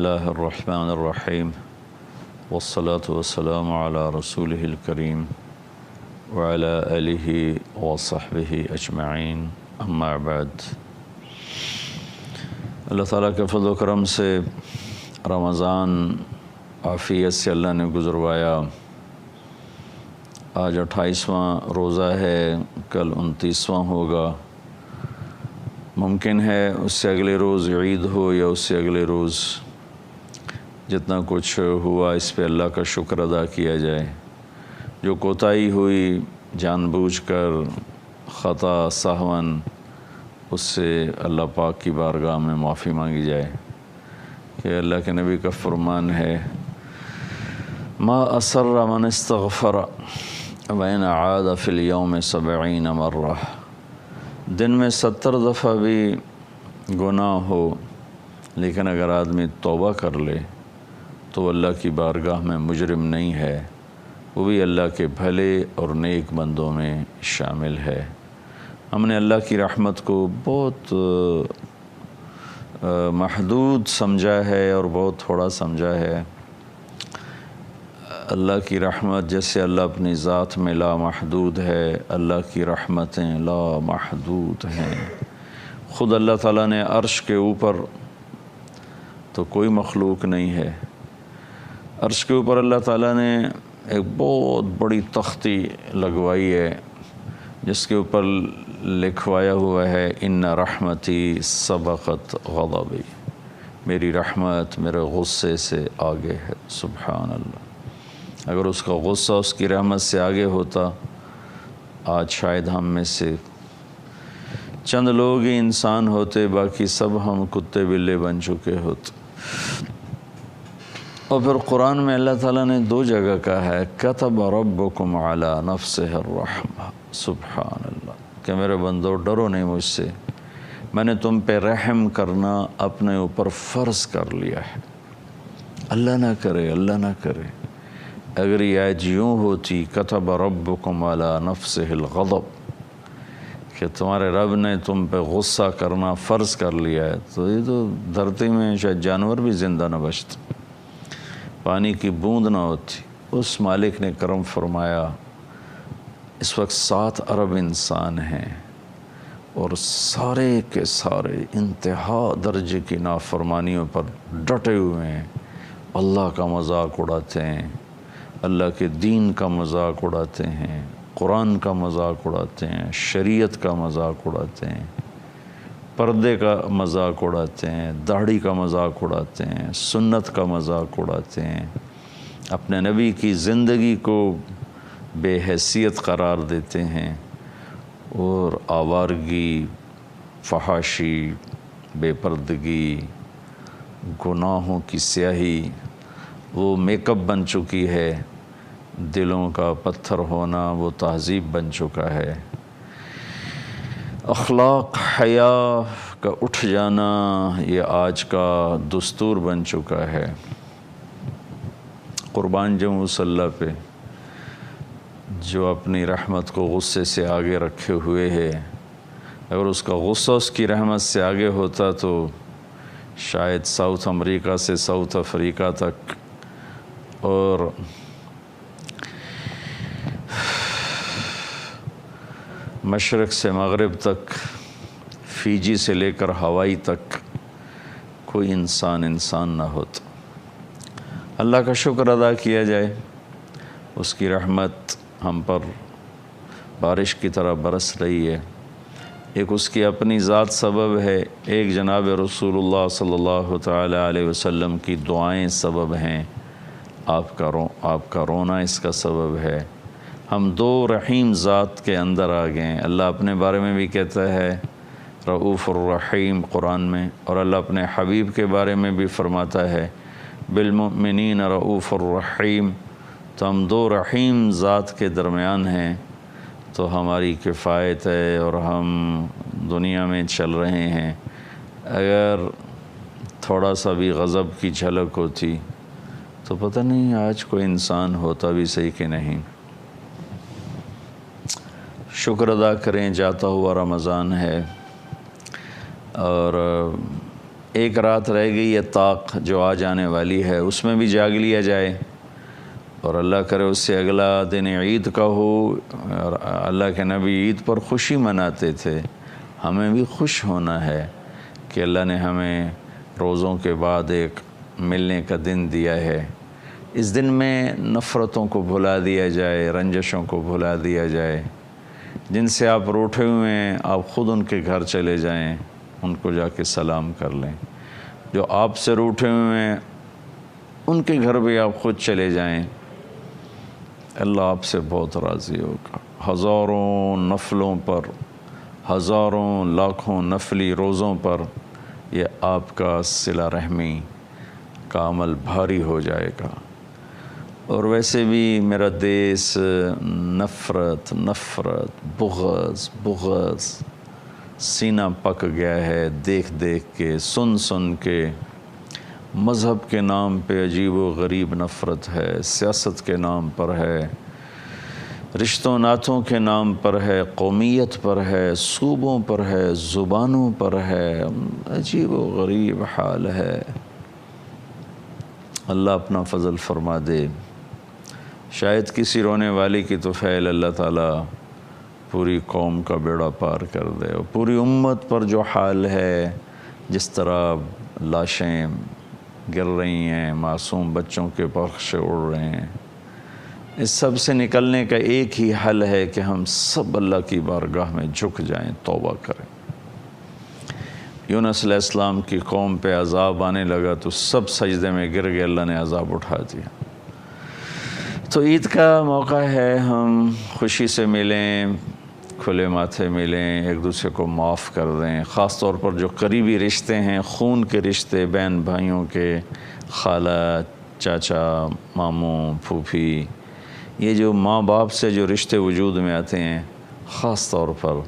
اللہ الرحمن الرحیم والصلاة والسلام علی رسولہ الکریم وعلی آلہ وصحبہ اجمعین اما بعد۔ اللہ تعالیٰ کے فضل و کرم سے رمضان عافیت سے اللہ نے گزروایا۔ آج 28واں روزہ ہے، کل 29واں ہوگا۔ ممکن ہے اس سے اگلے روز عید ہو یا اس سے اگلے روز۔ جتنا کچھ ہوا اس پہ اللہ کا شکر ادا کیا جائے۔ جو کوتاہی ہوئی جان بوجھ کر، خطا سہون، اس سے اللہ پاک کی بارگاہ میں معافی مانگی جائے کہ اللہ کے نبی کا فرمان ہے ما اسر من استغفر وإن عاد فی اليوم 70 مرہ۔ دن میں 70 دفعہ بھی گناہ ہو لیکن اگر آدمی توبہ کر لے تو اللہ کی بارگاہ میں مجرم نہیں ہے، وہ بھی اللہ کے بھلے اور نیک بندوں میں شامل ہے۔ ہم نے اللہ کی رحمت کو بہت محدود سمجھا ہے اور بہت تھوڑا سمجھا ہے۔ اللہ کی رحمت جیسے اللہ اپنی ذات میں لا محدود ہے، اللہ کی رحمتیں لا محدود ہیں۔ خود اللہ تعالیٰ نے عرش کے اوپر تو کوئی مخلوق نہیں ہے۔ عرش کے اوپر اللہ تعالیٰ نے ایک بہت بڑی تختی لگوائی ہے جس کے اوپر لکھوایا ہوا ہے ان رحمتی سبقت غضبی، میری رحمت میرے غصے سے آگے ہے۔ سبحان اللہ، اگر اس کا غصہ اس کی رحمت سے آگے ہوتا آج شاید ہم میں سے چند لوگ ہی انسان ہوتے، باقی سب ہم کتے بلے بن چکے ہوتے۔ اور پھر قرآن میں اللہ تعالیٰ نے 2 جگہ کہا ہے کتب ربکم علی نفسہ الرحمہ۔ سبحان اللہ، کہ میرے بندو ڈرو نہیں مجھ سے، میں نے تم پہ رحم کرنا اپنے اوپر فرض کر لیا ہے۔ اللہ نہ کرے، اللہ نہ کرے اگر یہ آیت یوں ہوتی کتب ربکم علی نفسہ الغضب، کہ تمہارے رب نے تم پہ غصہ کرنا فرض کر لیا ہے، تو یہ تو دھرتی میں شاید جانور بھی زندہ نہ بچتے، پانی کی بوند نہ ہوتی۔ اس مالک نے کرم فرمایا اس وقت 7 ارب انسان ہیں اور سارے کے سارے انتہا درجے کی نافرمانیوں پر ڈٹے ہوئے ہیں، اللہ کا مذاق اڑاتے ہیں، اللہ کے دین کا مذاق اڑاتے ہیں، قرآن کا مذاق اڑاتے ہیں، شریعت کا مذاق اڑاتے ہیں، پردے کا مذاق اڑاتے ہیں، داڑھی کا مذاق اڑاتے ہیں، سنت کا مذاق اڑاتے ہیں، اپنے نبی کی زندگی کو بے حیثیت قرار دیتے ہیں، اور آوارگی، فحاشی، بے پردگی، گناہوں کی سیاہی وہ میک اپ بن چکی ہے، دلوں کا پتھر ہونا وہ تہذیب بن چکا ہے، اخلاق حیا کا اٹھ جانا یہ آج کا دستور بن چکا ہے۔ قربان جاؤں اس اللہ پہ جو اپنی رحمت کو غصے سے آگے رکھے ہوئے ہے۔ اگر اس کا غصہ اس کی رحمت سے آگے ہوتا تو شاید ساؤتھ امریکہ سے ساؤتھ افریقہ تک اور مشرق سے مغرب تک، فیجی سے لے کر ہوائی تک کوئی انسان نہ ہوتا۔ اللہ کا شکر ادا کیا جائے، اس کی رحمت ہم پر بارش کی طرح برس رہی ہے۔ ایک اس کی اپنی ذات سبب ہے، ایک جناب رسول اللہ صلی اللہ تعالی علیہ وسلم کی دعائیں سبب ہیں، آپ کا رونا اس کا سبب ہے۔ ہم 2 رحیم ذات کے اندر آ گئے ہیں۔ اللہ اپنے بارے میں بھی کہتا ہے رؤوف الرحیم قرآن میں، اور اللہ اپنے حبیب کے بارے میں بھی فرماتا ہے بالمؤمنین رؤوف الرحیم۔ تو ہم 2 رحیم ذات کے درمیان ہیں، تو ہماری کفایت ہے اور ہم دنیا میں چل رہے ہیں۔ اگر تھوڑا سا بھی غضب کی جھلک ہوتی تو پتہ نہیں آج کوئی انسان ہوتا بھی صحیح کہ نہیں۔ شکر ادا کریں، جاتا ہوا رمضان ہے اور ایک رات رہ گئی ہے طاق جو آ جانے والی ہے، اس میں بھی جاگ لیا جائے، اور اللہ کرے اس سے اگلا دن عید کا ہو۔ اور اللہ کے نبی عید پر خوشی مناتے تھے، ہمیں بھی خوش ہونا ہے کہ اللہ نے ہمیں روزوں کے بعد ایک ملنے کا دن دیا ہے۔ اس دن میں نفرتوں کو بھلا دیا جائے، رنجشوں کو بھلا دیا جائے۔ جن سے آپ روٹھے ہوئے ہیں آپ خود ان کے گھر چلے جائیں، ان کو جا کے سلام کر لیں۔ جو آپ سے روٹھے ہوئے ہیں ان کے گھر بھی آپ خود چلے جائیں، اللہ آپ سے بہت راضی ہوگا۔ ہزاروں نفلوں پر، ہزاروں لاکھوں نفلی روزوں پر یہ آپ کا صلہ رحمی کا عمل بھاری ہو جائے گا۔ اور ویسے بھی میرا دیس نفرت نفرت بغض سینہ پک گیا ہے، دیکھ دیکھ کے، سن سن کے۔ مذہب کے نام پہ عجیب و غریب نفرت ہے، سیاست کے نام پر ہے، رشتوں ناتوں کے نام پر ہے، قومیت پر ہے، صوبوں پر ہے، زبانوں پر ہے، عجیب و غریب حال ہے۔ اللہ اپنا فضل فرما دے، شاید کسی رونے والی کی طفیل اللہ تعالیٰ پوری قوم کا بیڑا پار کر دے، اور پوری امت پر جو حال ہے، جس طرح لاشیں گر رہی ہیں، معصوم بچوں کے پرخشے اڑ رہے ہیں، اس سب سے نکلنے کا ایک ہی حل ہے کہ ہم سب اللہ کی بارگاہ میں جھک جائیں، توبہ کریں۔ یونس علیہ السلام کی قوم پہ عذاب آنے لگا تو سب سجدے میں گر گئے، اللہ نے عذاب اٹھا دیا۔ تو عید کا موقع ہے، ہم خوشی سے ملیں، کھلے ماتھے ملیں، ایک دوسرے کو معاف کر دیں۔ خاص طور پر جو قریبی رشتے ہیں، خون کے رشتے، بہن بھائیوں کے، خالہ، چاچا، ماموں، پھوپھی، یہ جو ماں باپ سے جو رشتے وجود میں آتے ہیں، خاص طور پر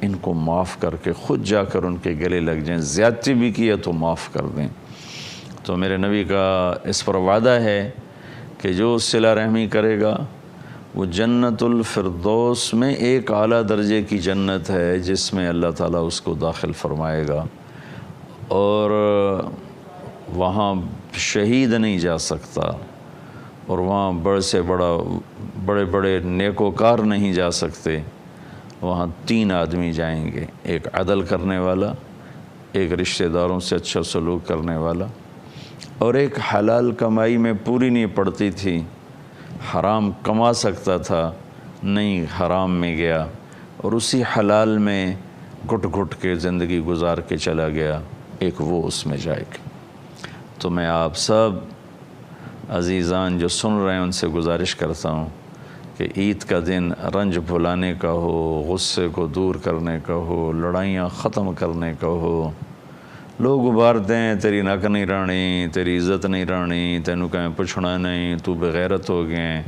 ان کو معاف کر کے خود جا کر ان کے گلے لگ جائیں۔ زیادتی بھی کی ہے تو معاف کر دیں۔ تو میرے نبی کا اس پر وعدہ ہے کہ جو صلہ رحمی کرے گا وہ جنت الفردوس میں ایک اعلیٰ درجے کی جنت ہے جس میں اللہ تعالیٰ اس کو داخل فرمائے گا، اور وہاں شہید نہیں جا سکتا، اور وہاں بڑے بڑے نیکوکار نہیں جا سکتے۔ وہاں 3 آدمی جائیں گے، ایک عدل کرنے والا، ایک رشتہ داروں سے اچھا سلوک کرنے والا، اور ایک حلال کمائی میں پوری نہیں پڑتی تھی، حرام کما سکتا تھا، نہیں حرام میں گیا، اور اسی حلال میں گھٹ گھٹ کے زندگی گزار کے چلا گیا، ایک وہ اس میں جائے گا۔ تو میں آپ سب عزیزان جو سن رہے ہیں ان سے گزارش کرتا ہوں کہ عید کا دن رنج بھلانے کا ہو، غصے کو دور کرنے کا ہو، لڑائیاں ختم کرنے کا ہو۔ لوگ ابھارتے ہیں تیری نک نہیں رانی، تیری عزت نہیں رانی، تینوں کہیں پوچھنا نہیں، تو بغیرت ہو گئے۔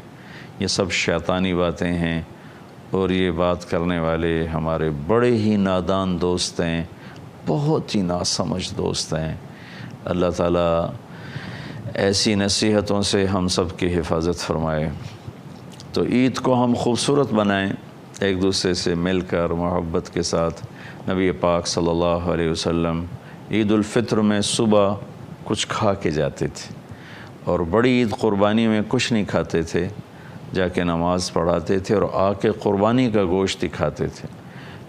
یہ سب شیطانی باتیں ہیں، اور یہ بات کرنے والے ہمارے بڑے ہی نادان دوست ہیں، بہت ہی ناسمجھ دوست ہیں۔ اللہ تعالیٰ ایسی نصیحتوں سے ہم سب کی حفاظت فرمائے۔ تو عید کو ہم خوبصورت بنائیں، ایک دوسرے سے مل کر محبت کے ساتھ۔ نبی پاک صلی اللہ علیہ وسلم عید الفطر میں صبح کچھ کھا کے جاتے تھے، اور بڑی عید قربانی میں کچھ نہیں کھاتے تھے، جا کے نماز پڑھاتے تھے اور آ کے قربانی کا گوشت ہی کھاتے تھے۔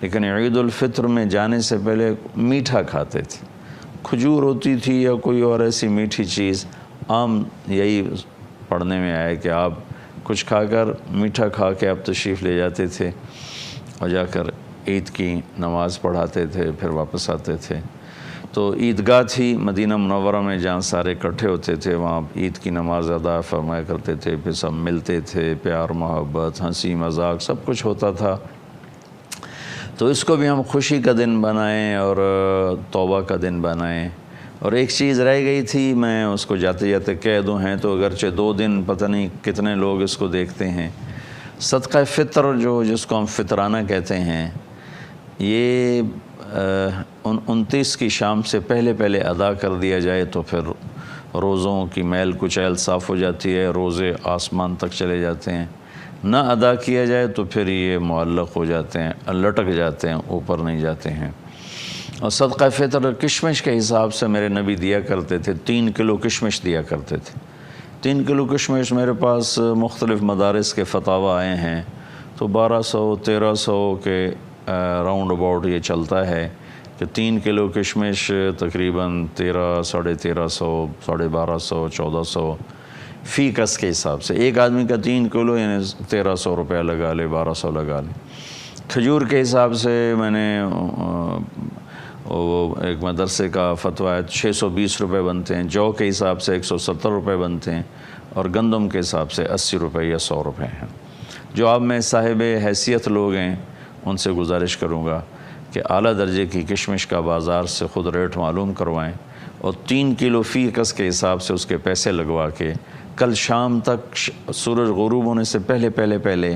لیکن عید الفطر میں جانے سے پہلے میٹھا کھاتے تھے، کھجور ہوتی تھی یا کوئی اور ایسی میٹھی چیز۔ عام یہی پڑھنے میں آیا کہ آپ کچھ کھا کر، میٹھا کھا کے آپ تشریف لے جاتے تھے اور جا کر عید کی نماز پڑھاتے تھے، پھر واپس آتے تھے۔ تو عیدگاہ تھی مدینہ منورہ میں جہاں سارے اکٹھے ہوتے تھے، وہاں عید کی نماز ادا فرمایا کرتے تھے، پھر سب ملتے تھے، پیار محبت، ہنسی مذاق سب کچھ ہوتا تھا۔ تو اس کو بھی ہم خوشی کا دن بنائیں اور توبہ کا دن بنائیں۔ اور ایک چیز رہ گئی تھی، میں اس کو جاتے جاتے کہہ دوں، ہیں تو اگرچہ 2 دن پتہ نہیں کتنے لوگ اس کو دیکھتے ہیں۔ صدقہ فطر جس کو ہم فطرانہ کہتے ہیں، یہ 29 کی شام سے پہلے ادا کر دیا جائے تو پھر روزوں کی میل کچیل صاف ہو جاتی ہے، روزے آسمان تک چلے جاتے ہیں۔ نہ ادا کیا جائے تو پھر یہ معلق ہو جاتے ہیں، لٹک جاتے ہیں، اوپر نہیں جاتے ہیں۔ اور صدقہ فطر کشمش کے حساب سے میرے نبی دیا کرتے تھے، 3 کلو کشمش دیا کرتے تھے۔ 3 کلو کشمش میرے پاس مختلف مدارس کے فتاوی آئے ہیں تو 1200-1300 کے راؤنڈ اباؤٹ یہ چلتا ہے کہ 3 کلو کشمش تقریباً 1300-1350, 1250, 1400 فی کس کے حساب سے۔ ایک آدمی کا 3 کلو یعنی 1300 روپیہ لگا لے، 1200 لگا لے۔ کھجور کے حساب سے میں نے وہ ایک مدرسے کا فتویٰ ہے 620 روپے بنتے ہیں، جو کے حساب سے 170 روپے بنتے ہیں، اور گندم کے حساب سے 80 روپے یا 100 روپے ہیں۔ جو آپ میں صاحب حیثیت لوگ ہیں ان سے گزارش کروں گا کہ اعلیٰ درجے کی کشمش کا بازار سے خود ریٹ معلوم کروائیں اور 3 کلو فی کس کے حساب سے اس کے پیسے لگوا کے کل شام تک سورج غروب ہونے سے پہلے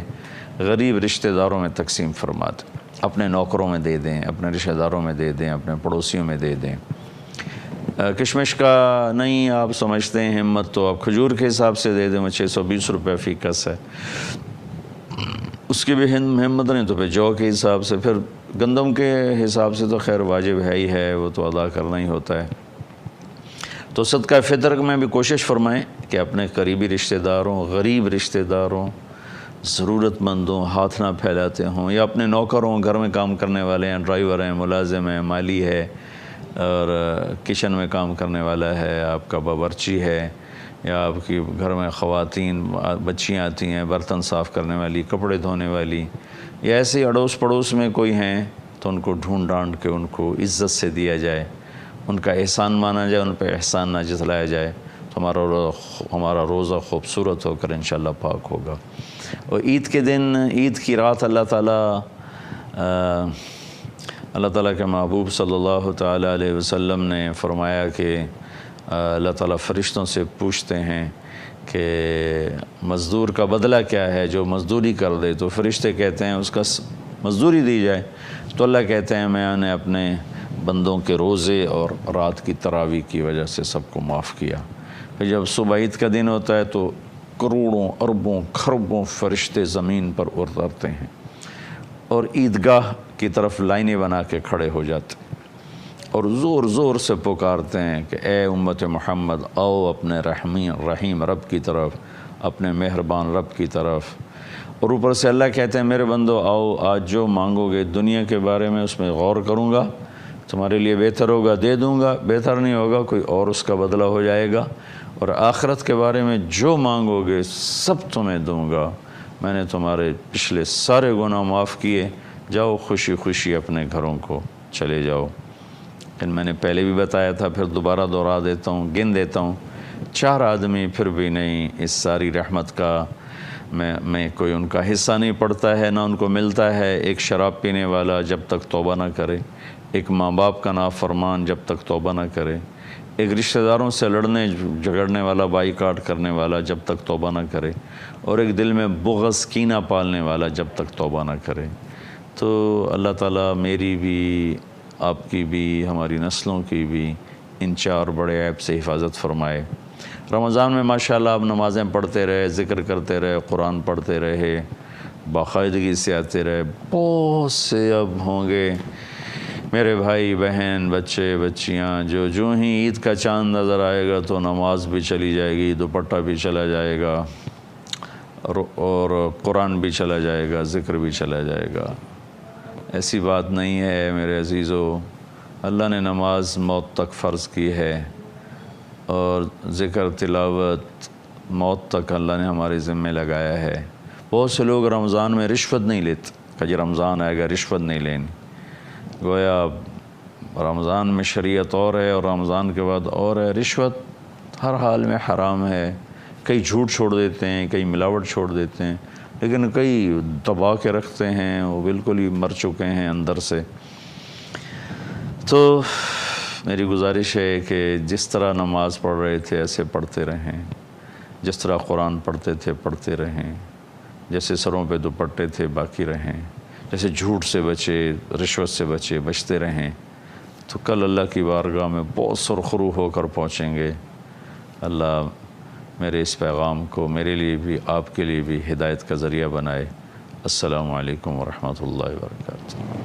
غریب رشتہ داروں میں تقسیم فرما دیں، اپنے نوکروں میں دے دیں، اپنے رشتہ داروں میں دے دیں، اپنے پڑوسیوں میں دے دیں۔ کشمش کا نہیں آپ سمجھتے ہیں ہمت تو آپ کھجور کے حساب سے دے دیں، وہ 620 روپے فی کس ہے، اس کی بھی ہمت نہیں تو پھر جو کے حساب سے، پھر گندم کے حساب سے تو خیر واجب ہے ہی ہے، وہ تو ادا کرنا ہی ہوتا ہے۔ تو صدقہ فطر میں بھی کوشش فرمائیں کہ اپنے قریبی رشتہ داروں، غریب رشتہ داروں، ضرورت مندوں ہاتھ نہ پھیلاتے ہوں، یا اپنے نوکروں، گھر میں کام کرنے والے ہیں، ڈرائیور ہیں، ملازم ہیں، مالی ہے، اور کچن میں کام کرنے والا ہے، آپ کا باورچی ہے، یا آپ کی گھر میں خواتین بچیاں آتی ہیں برتن صاف کرنے والی، کپڑے دھونے والی، یا ایسے اڑوس پڑوس میں کوئی ہیں تو ان کو ڈھونڈ ڈانڈ کے ان کو عزت سے دیا جائے، ان کا احسان مانا جائے، ان پہ احسان نہ جتلایا جائے، تو ہمارا روزہ خوبصورت ہو کر انشاءاللہ پاک ہوگا۔ اور عید کے دن، عید کی رات اللہ تعالیٰ کے محبوب صلی اللہ تعالیٰ علیہ وسلم نے فرمایا کہ اللہ تعالیٰ فرشتوں سے پوچھتے ہیں کہ مزدور کا بدلہ کیا ہے، جو مزدوری کر دے، تو فرشتے کہتے ہیں اس کا مزدوری دی جائے، تو اللہ کہتے ہیں میں نے اپنے بندوں کے روزے اور رات کی تراویح کی وجہ سے سب کو معاف کیا۔ پھر جب صبح عید کا دن ہوتا ہے تو کروڑوں، اربوں، کھربوں فرشتے زمین پر اترتے ہیں اور عیدگاہ کی طرف لائنیں بنا کے کھڑے ہو جاتے ہیں اور زور زور سے پکارتے ہیں کہ اے امت محمد آؤ اپنے رحیم رب کی طرف، اپنے مہربان رب کی طرف۔ اور اوپر سے اللہ کہتے ہیں میرے بندو آؤ، آج جو مانگو گے دنیا کے بارے میں اس میں غور کروں گا، تمہارے لیے بہتر ہوگا دے دوں گا، بہتر نہیں ہوگا کوئی اور اس کا بدلہ ہو جائے گا، اور آخرت کے بارے میں جو مانگو گے سب تمہیں دوں گا، میں نے تمہارے پچھلے سارے گناہ معاف کیے، جاؤ خوشی خوشی اپنے گھروں کو چلے جاؤ۔ میں نے پہلے بھی بتایا تھا، پھر دوبارہ دہرا دیتا ہوں، گن دیتا ہوں، 4 آدمی پھر بھی نہیں اس ساری رحمت کا میں کوئی ان کا حصہ نہیں پڑتا ہے، نہ ان کو ملتا ہے۔ ایک شراب پینے والا جب تک توبہ نہ کرے، ایک ماں باپ کا نافرمان جب تک توبہ نہ کرے، ایک رشتہ داروں سے لڑنے جھگڑنے والا، بائی کاٹ کرنے والا جب تک توبہ نہ کرے، اور ایک دل میں بغض کینہ پالنے والا جب تک توبہ نہ کرے۔ تو اللہ تعالیٰ میری بھی، آپ کی بھی، ہماری نسلوں کی بھی ان 4 بڑے عیب سے حفاظت فرمائے۔ رمضان میں ماشاءاللہ آپ نمازیں پڑھتے رہے، ذکر کرتے رہے، قرآن پڑھتے رہے، باقاعدگی سے آتے رہے۔ بہت سے اب ہوں گے میرے بھائی بہن، بچے بچیاں جو ہی عید کا چاند نظر آئے گا تو نماز بھی چلی جائے گی، دوپٹہ بھی چلا جائے گا، اور قرآن بھی چلا جائے گا، ذکر بھی چلا جائے گا۔ ایسی بات نہیں ہے میرے عزیزو، اللہ نے نماز موت تک فرض کی ہے، اور ذکر تلاوت موت تک اللہ نے ہمارے ذمہ لگایا ہے۔ بہت سے لوگ رمضان میں رشوت نہیں لیتے کہ جی رمضان آئے گا رشوت نہیں لینی، گویا رمضان میں شریعت اور ہے اور رمضان کے بعد اور ہے۔ رشوت ہر حال میں حرام ہے، کئی جھوٹ چھوڑ دیتے ہیں، کئی ملاوٹ چھوڑ دیتے ہیں، لیکن کئی دبا کے رکھتے ہیں، وہ بالکل ہی مر چکے ہیں اندر سے۔ تو میری گزارش ہے کہ جس طرح نماز پڑھ رہے تھے ایسے پڑھتے رہیں، جس طرح قرآن پڑھتے تھے پڑھتے رہیں، جیسے سروں پہ دوپٹے تھے باقی رہیں، جیسے جھوٹ سے بچے، رشوت سے بچتے رہیں، تو کل اللہ کی بارگاہ میں بہت سرخرو ہو کر پہنچیں گے۔ اللہ میرے اس پیغام کو میرے لیے بھی آپ کے لیے بھی ہدایت کا ذریعہ بنائے۔ السلام علیکم ورحمۃ اللہ وبرکاتہ۔